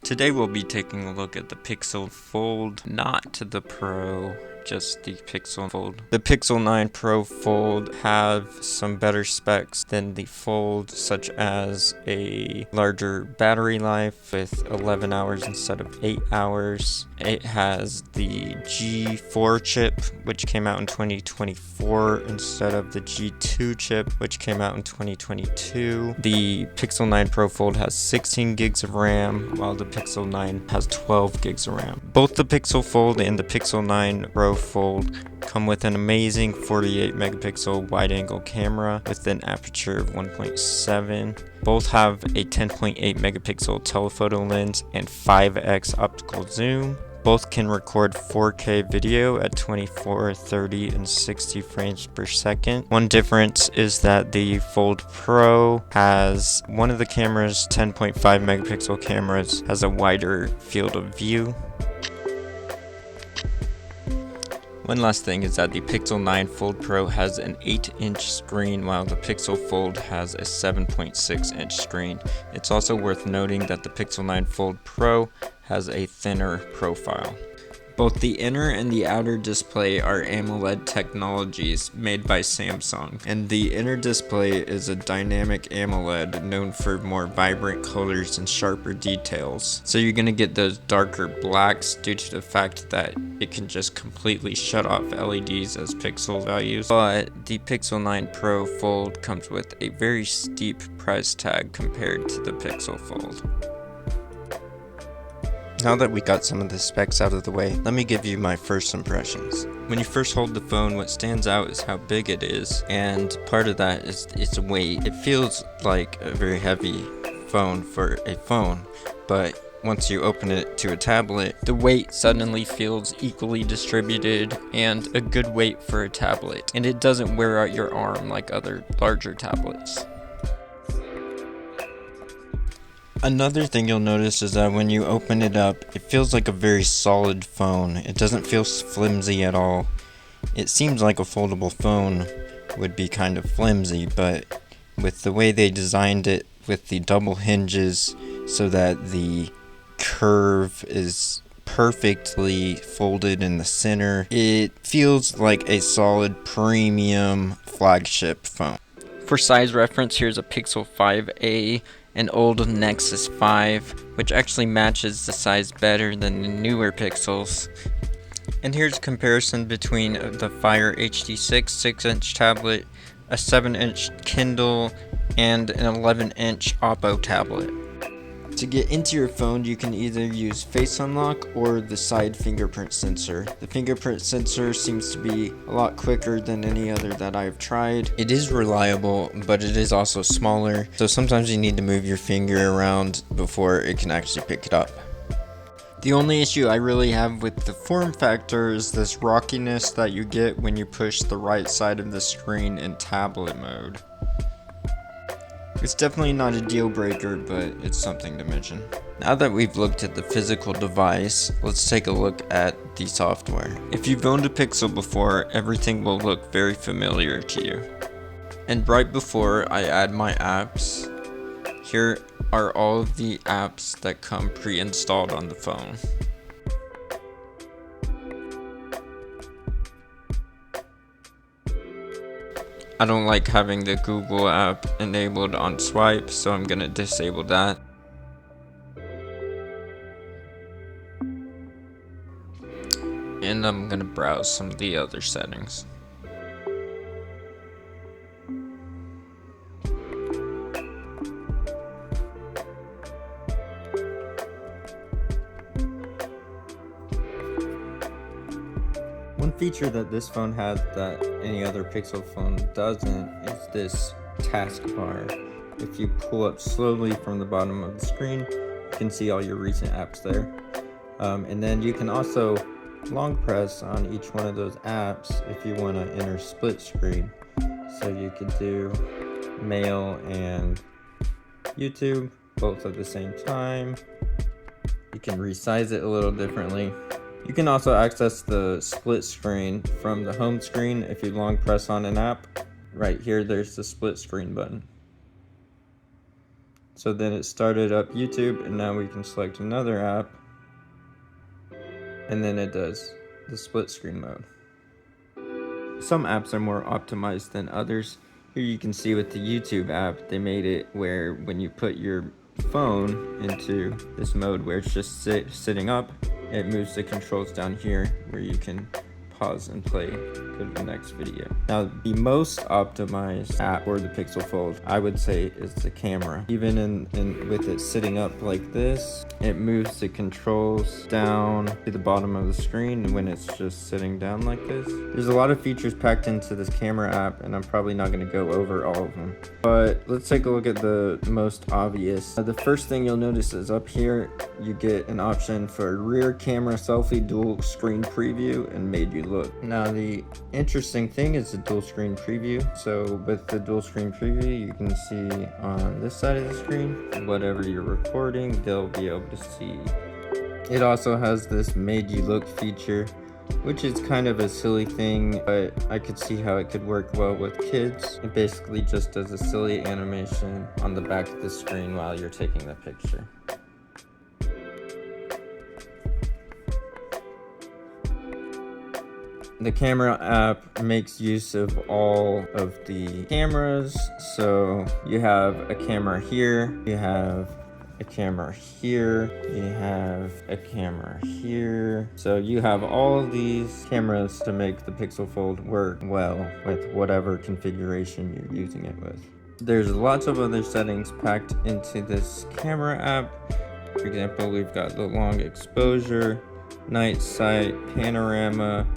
Today we'll be taking a look at the Pixel Fold, not the Pro, just the Pixel Fold. The Pixel 9 Pro Fold have some better specs than the Fold, such as a larger battery life with 11 hours instead of 8 hours. It has the G4 chip, which came out in 2024 instead of the G2 chip, which came out in 2022. The Pixel 9 Pro Fold has 16 gigs of RAM, while the Pixel 9 has 12 gigs of RAM. Both the Pixel Fold and the Pixel 9 Pro Fold come with an amazing 48 megapixel wide angle camera with an aperture of 1.7. Both have a 10.8 megapixel telephoto lens and 5x optical zoom. Both can record 4K video at 24, 30, and 60 frames per second. One difference is that the Fold Pro has one of the cameras, 10.5 megapixel cameras, has a wider field of view. One last thing is that the Pixel 9 Fold Pro has an 8-inch screen while the Pixel Fold has a 7.6-inch screen. It's also worth noting that the Pixel 9 Fold Pro has a thinner profile. Both the inner and the outer display are AMOLED technologies made by Samsung, and the inner display is a dynamic AMOLED known for more vibrant colors and sharper details. So you're going to get those darker blacks due to the fact that it can just completely shut off LEDs as pixel values. But the Pixel 9 Pro Fold comes with a very steep price tag compared to the Pixel Fold. Now that we got some of the specs out of the way, let me give you my first impressions. When you first hold the phone, what stands out is how big it is, and part of that is its weight. It feels like a very heavy phone for a phone, but once you open it to a tablet, the weight suddenly feels equally distributed and a good weight for a tablet, and it doesn't wear out your arm like other larger tablets. Another thing you'll notice is that when you open it up, it feels like a very solid phone. It doesn't feel flimsy at all. It seems like a foldable phone would be kind of flimsy, but with the way they designed it with the double hinges so that the curve is perfectly folded in the center, it feels like a solid premium flagship phone. For size reference, here's a Pixel 5a, an old Nexus 5, which actually matches the size better than the newer Pixels. And here's a comparison between the Fire HD6 6-inch tablet, a 7-inch Kindle, and an 11-inch Oppo tablet. To get into your phone, you can either use Face Unlock or the side fingerprint sensor. The fingerprint sensor seems to be a lot quicker than any other that I've tried. It is reliable, but it is also smaller, so sometimes you need to move your finger around before it can actually pick it up. The only issue I really have with the form factor is this rockiness that you get when you push the right side of the screen in tablet mode. It's definitely not a deal breaker, but it's something to mention. Now that we've looked at the physical device, let's take a look at the software. If you've owned a Pixel before, everything will look very familiar to you. And right before I add my apps, here are all of the apps that come pre-installed on the phone. I don't like having the Google app enabled on swipe, so I'm gonna disable that. And I'm gonna browse some of the other settings. One feature that this phone has that any other Pixel phone doesn't is this taskbar. If you pull up slowly from the bottom of the screen, you can see all your recent apps there. And then you can also long press on each one of those apps if you want to enter split screen. So you could do Mail and YouTube both at the same time. You can resize it a little differently. You can also access the split screen from the home screen if you long press on an app. Right here, there's the split screen button. So then it started up YouTube, and now we can select another app, and then it does the split screen mode. Some apps are more optimized than others. Here you can see with the YouTube app, they made it where when you put your phone into this mode where it's just sitting up, it moves the controls down here where you can pause and play, go to the next video. Now, the most optimized app for the Pixel Fold, I would say, is the camera. Even in with it sitting up like this, it moves the controls down to the bottom of the screen when it's just sitting down like this. There's a lot of features packed into this camera app, and I'm probably not going to go over all of them. But let's take a look at the most obvious. The first thing you'll notice is up here, you get an option for rear camera selfie dual screen preview and made you look. Now the interesting thing is the dual screen preview. So with the dual screen preview, you can see on this side of the screen whatever you're recording, they'll be able to see. It also has this made you look feature, which is kind of a silly thing, but I could see how it could work well with kids. It basically just does a silly animation on the back of the screen while you're taking the picture. The camera app makes use of all of the cameras. So you have a camera here, you have a camera here, you have a camera here. So you have all of these cameras to make the Pixel Fold work well with whatever configuration you're using it with. There's lots of other settings packed into this camera app. For example, we've got the long exposure, night sight, panorama,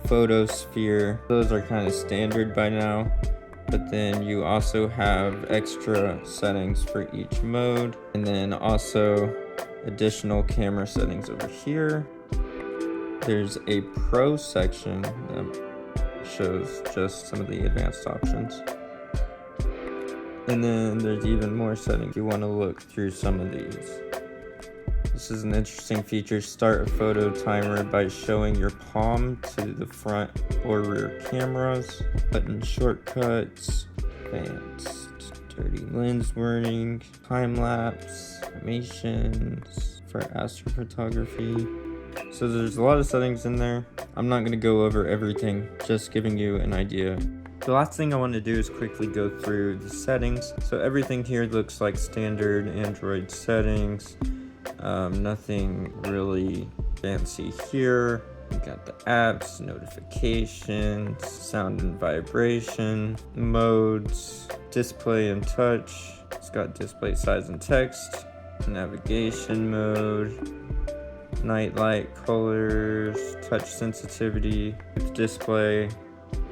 photosphere. Those are kind of standard by now, but then you also have extra settings for each mode, and then also additional camera settings over here. There's a pro section that shows just some of the advanced options, and then there's even more settings if you want to look through some of these. This is an interesting feature. Start a photo timer by showing your palm to the front or rear cameras. Button shortcuts, advanced, dirty lens warning, time lapse, animations for astrophotography. So there's a lot of settings in there. I'm not going to go over everything, just giving you an idea. The last thing I want to do is quickly go through the settings. So everything here looks like standard Android settings. Nothing really fancy here. We got the apps, notifications, sound and vibration, modes, display and touch. It's got display size and text, navigation mode, night light colors, touch sensitivity. With display,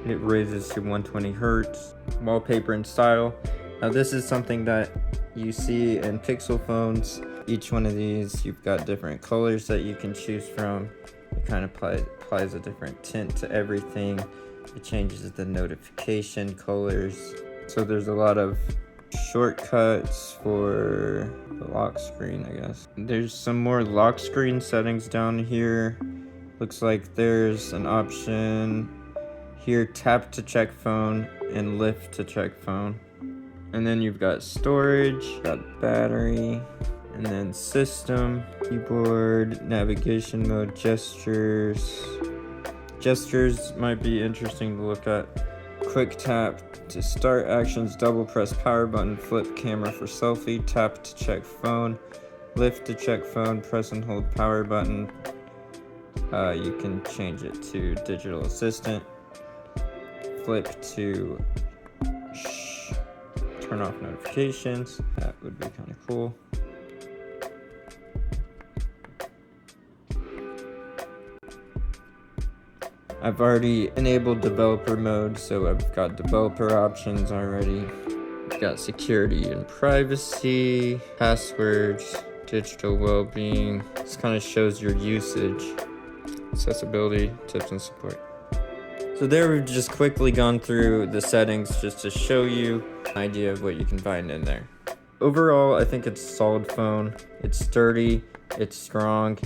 it raises to 120 hertz. Wallpaper and style. Now this is something that you see in Pixel phones. Each one of these, you've got different colors that you can choose from. It kind of applies a different tint to everything. It changes the notification colors. So there's a lot of shortcuts for the lock screen, I guess. There's some more lock screen settings down here. Looks like there's an option here, tap to check phone and lift to check phone. And then you've got storage, got battery, and then system, keyboard, navigation mode, gestures. Gestures might be interesting to look at. Quick tap to start actions, double press power button, flip camera for selfie, tap to check phone, lift to check phone, press and hold power button. You can change it to digital assistant, flip to turn off notifications. That would be kind of cool. I've already enabled developer mode, so I've got developer options already. I've got security and privacy, passwords, digital well-being. This kind of shows your usage, accessibility, tips and support. So there we've just quickly gone through the settings just to show you an idea of what you can find in there. Overall, I think it's a solid phone. It's sturdy, it's strong,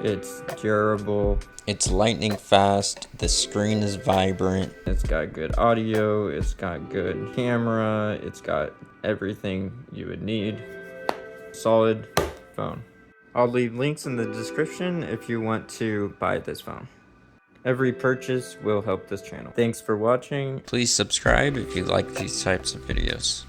it's durable. It's lightning fast, the screen is vibrant. It's got good audio, it's got good camera, it's got everything you would need. solid phone. I'll leave links in the description if you want to buy this phone. Every purchase will help this channel. Thanks for watching. Please subscribe if you like these types of videos.